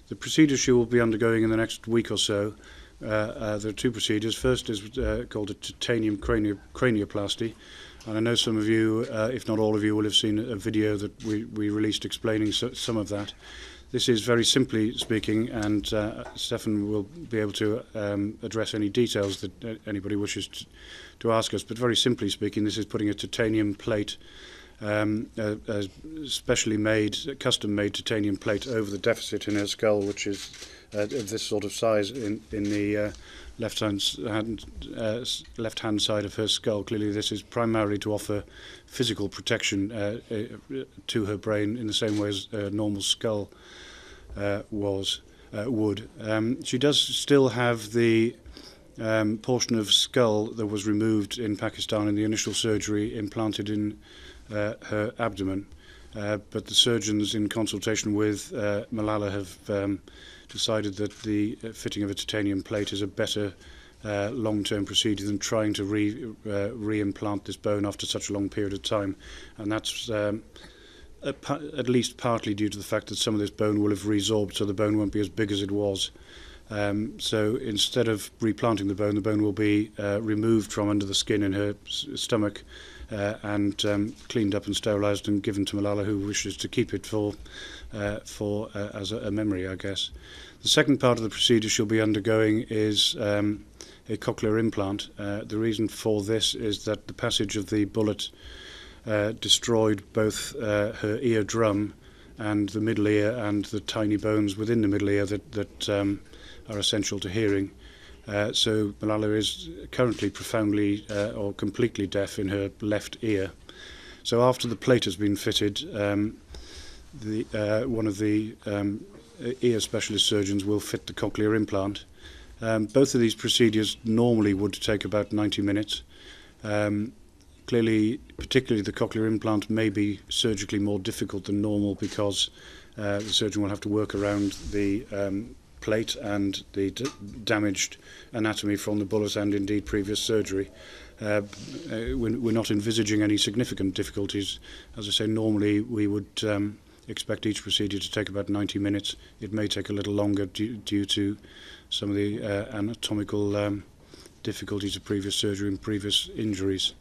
The procedure she will be undergoing in the next week or so, there are two procedures. First is called a titanium cranioplasty, and I know some of you, if not all of you, will have seen a video that we released explaining some of that. This is, very simply speaking, and Stefan will be able to address any details that anybody wishes to ask us, but very simply speaking, this is putting a titanium plate, a specially made, custom-made titanium plate over the deficit in her skull, which is of this sort of size in the left-hand side of her skull. Clearly this is primarily to offer physical protection to her brain in the same way as a normal skull would. She does still have the portion of skull that was removed in Pakistan in the initial surgery implanted in her abdomen, but the surgeons, in consultation with Malala, have decided that the fitting of a titanium plate is a better long-term procedure than trying to re-implant this bone after such a long period of time, and that's at least partly due to the fact that some of this bone will have resorbed, so the bone won't be as big as it was. So instead of replanting the bone will be removed from under the skin in her stomach and cleaned up and sterilised and given to Malala, who wishes to keep it for as a memory, I guess. The second part of the procedure she'll be undergoing is a cochlear implant. The reason for this is that the passage of the bullet destroyed both her eardrum and the middle ear and the tiny bones within the middle ear that are essential to hearing. So Malala is currently profoundly or completely deaf in her left ear. So after the plate has been fitted, one of the ear specialist surgeons will fit the cochlear implant. Both of these procedures normally would take about 90 minutes. Clearly, particularly the cochlear implant may be surgically more difficult than normal because the surgeon will have to work around the plate and the damaged anatomy from the bullet and indeed previous surgery. We're not envisaging any significant difficulties. As I say, normally we would expect each procedure to take about 90 minutes. It may take a little longer due to some of the anatomical difficulties of previous surgery and previous injuries.